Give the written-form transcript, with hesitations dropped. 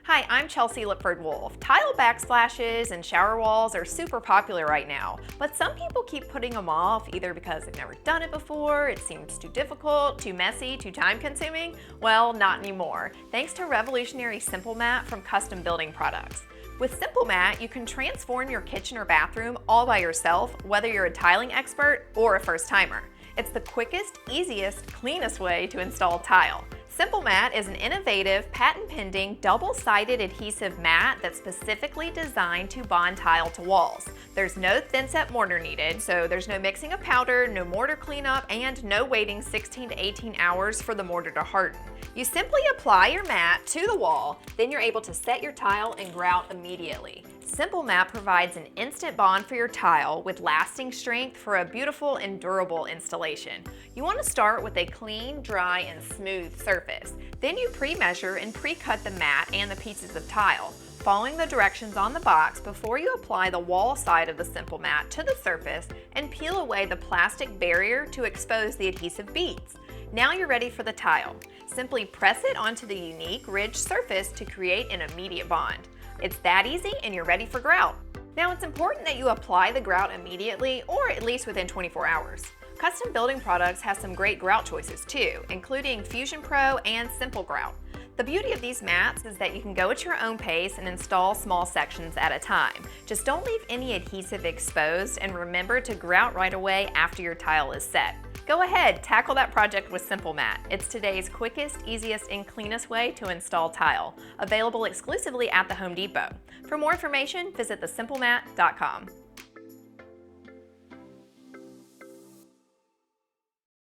Hi, I'm Chelsea Lipford-Wolf. Tile backsplashes and shower walls are super popular right now, but some people keep putting them off either because they've never done it before, it seems too difficult, too messy, too time-consuming. Well, not anymore, thanks to revolutionary SimpleMat from Custom Building Products. With SimpleMat, you can transform your kitchen or bathroom all by yourself, whether you're a tiling expert or a first-timer. It's the quickest, easiest, cleanest way to install tile. SimpleMat is an innovative, patent-pending, double-sided adhesive mat that's specifically designed to bond tile to walls. There's no thin-set mortar needed, so there's no mixing of powder, no mortar cleanup, and no waiting 16 to 18 hours for the mortar to harden. You simply apply your mat to the wall, then you're able to set your tile and grout immediately. SimpleMat provides an instant bond for your tile with lasting strength for a beautiful and durable installation. You want to start with a clean, dry, and smooth surface. Then you pre-measure and pre-cut the mat and the pieces of tile, following the directions on the box before you apply the wall side of the SimpleMat to the surface and peel away the plastic barrier to expose the adhesive beads. Now you're ready for the tile. Simply press it onto the unique ridged surface to create an immediate bond. It's that easy and you're ready for grout. Now it's important that you apply the grout immediately or at least within 24 hours. Custom Building Products has some great grout choices too, including Fusion Pro and Simple Grout. The beauty of these mats is that you can go at your own pace and install small sections at a time. Just don't leave any adhesive exposed and remember to grout right away after your tile is set. Go ahead, tackle that project with SimpleMat. It's today's quickest, easiest, and cleanest way to install tile. Available exclusively at the Home Depot. For more information, visit thesimplemat.com.